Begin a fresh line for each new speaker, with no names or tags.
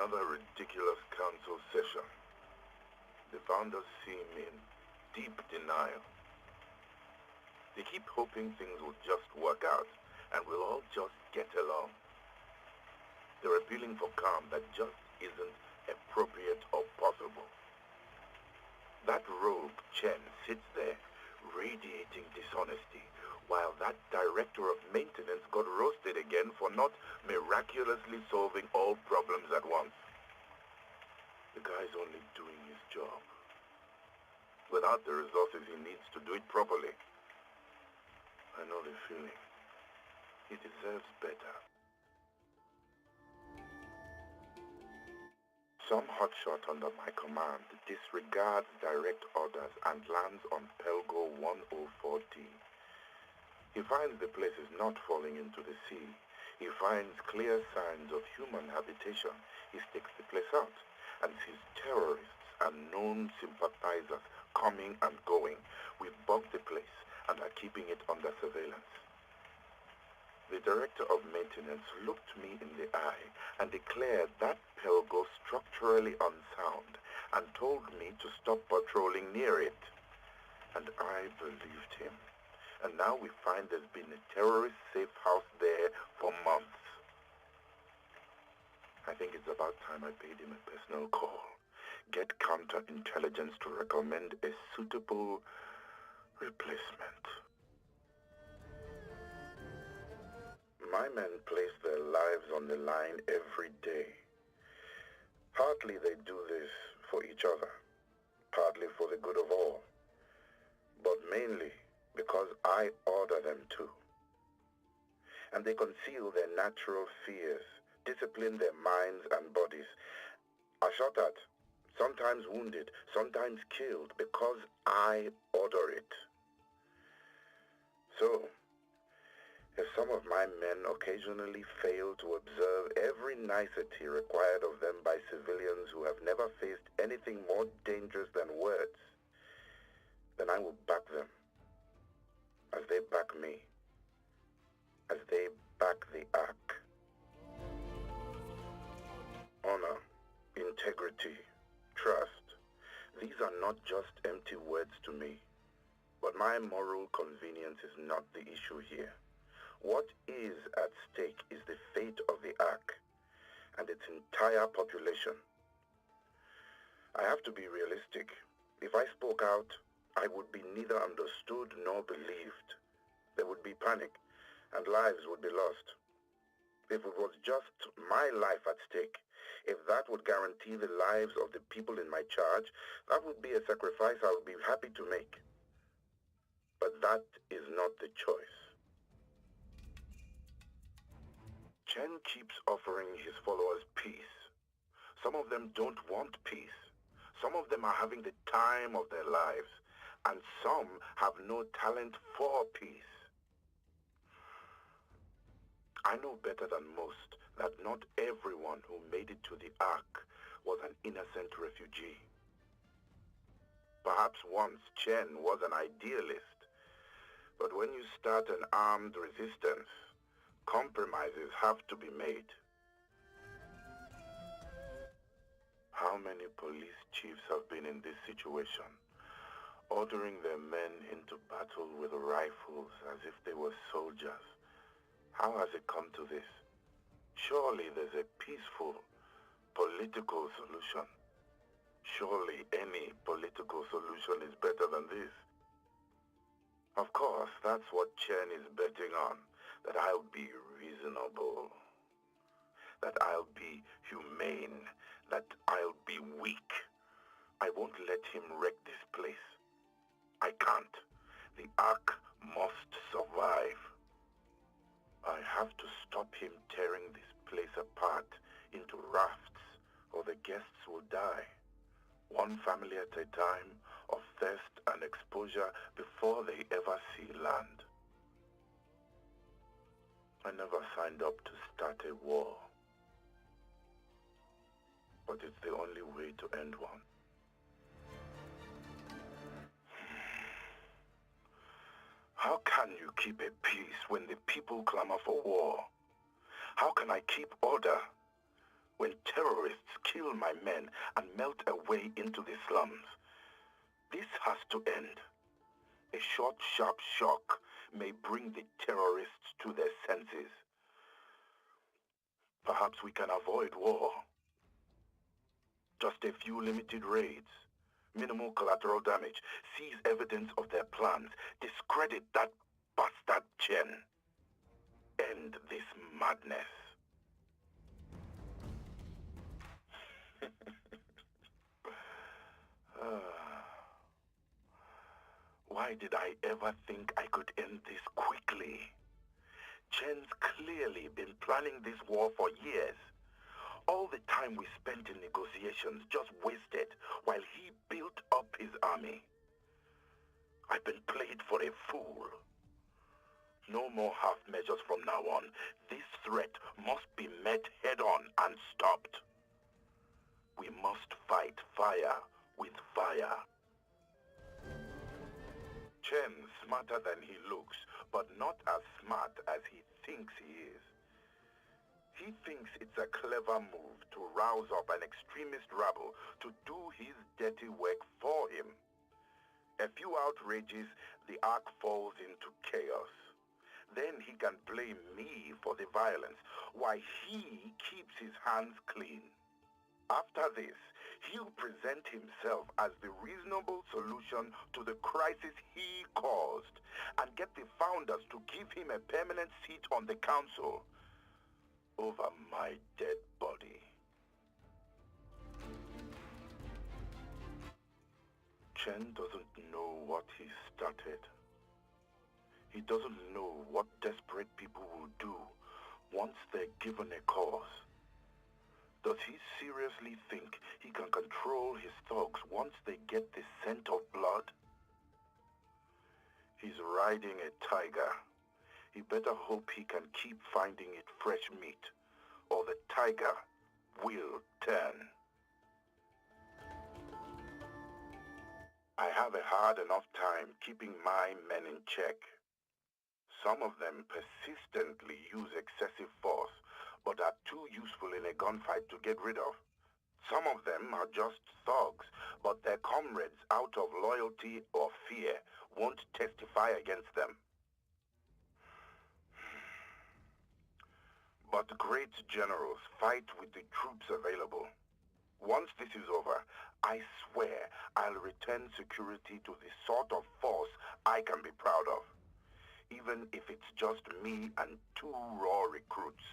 Another ridiculous council session. The founders seem in deep denial. They keep hoping things will just work out and we'll all just get along. They're appealing for calm that just isn't appropriate or possible. That rogue Chen sits there, radiating dishonesty, while that director of maintenance got roasted again for not miraculously solving all problems at once. The guy's only doing his job. Without the resources he needs to do it properly. I know the feeling. He deserves better. Some hotshot under my command disregards direct orders and lands on Pelgo 104D. He finds the place is not falling into the sea. He finds clear signs of human habitation. He sticks the place out and sees terrorists and known sympathizers coming and going. We've bugged the place and are keeping it under surveillance. The director of maintenance looked me in the eye and declared that Pelgo structurally unsound and told me to stop patrolling near it. And I believed him. And now we find there's been a terrorist safe house there for months. I think it's about time I paid him a personal call. Get counterintelligence to recommend a suitable replacement. My men place their lives on the line every day. Partly they do this for each other, partly for the good of all, but mainly because I order them to. And they conceal their natural fears, discipline their minds and bodies, are shot at, sometimes wounded, sometimes killed, because I order it. So, if some of my men occasionally fail to observe every nicety required of them by civilians who have never faced anything more dangerous than words, then I will back them, as they back me, as they back the Ark. Honor, integrity, trust, these are not just empty words to me, but my moral convenience is not the issue here. What is at stake is the fate of the Ark and its entire population. I have to be realistic. If I spoke out, I would be neither understood nor believed. There would be panic, and lives would be lost. If it was just my life at stake, if that would guarantee the lives of the people in my charge, that would be a sacrifice I would be happy to make. But that is not the choice. Chen keeps offering his followers peace. Some of them don't want peace. Some of them are having the time of their lives, and some have no talent for peace. I know better than most that not everyone who made it to the Ark was an innocent refugee. Perhaps once Chen was an idealist, but when you start an armed resistance, compromises have to be made. How many police chiefs have been in this situation, ordering their men into battle with rifles as if they were soldiers? How has it come to this? Surely there's a peaceful, political solution. Surely any political solution is better than this. Of course, that's what Chen is betting on. That I'll be reasonable, that I'll be humane, that I'll be weak. I won't let him wreck this place. I can't. The Ark must survive. I have to stop him tearing this place apart into rafts, or the guests will die, one family at a time, of thirst and exposure before they ever see land. I never signed up to start a war, but it's the only way to end one. How can you keep a peace when the people clamor for war? How can I keep order When terrorists kill my men and melt away into the slums, this has to end. A short, sharp shock may bring the terrorists to their senses. Perhaps we can avoid war. Just a few limited raids, minimal collateral damage, seize evidence of their plans, discredit that bastard Chen. End this madness. Why did I ever think I could end this quickly? Chen's clearly been planning this war for years. All the time we spent in negotiations just wasted while he built up his army. I've been played for a fool. No more half measures from now on. This threat must be met head-on and stopped. We must fight fire with fire. Chen's smarter than he looks, but not as smart as he thinks he is. He thinks it's a clever move to rouse up an extremist rabble to do his dirty work for him. A few outrages, the ark falls into chaos. Then he can blame me for the violence, while he keeps his hands clean. After this, he'll present himself as the reasonable solution to the crisis he caused and get the founders to give him a permanent seat on the council over my dead body. Chen doesn't know what he started. He doesn't know what desperate people will do once they're given a cause. Does he seriously think he can control his thugs once they get the scent of blood? He's riding a tiger. He better hope he can keep finding it fresh meat, or the tiger will turn. I have a hard enough time keeping my men in check. Some of them persistently use excessive force, but are too useful in a gunfight to get rid of. Some of them are just thugs, but their comrades, out of loyalty or fear, won't testify against them. But great generals fight with the troops available. Once this is over, I swear I'll return security to the sort of force I can be proud of, even if it's just me and 2 raw recruits.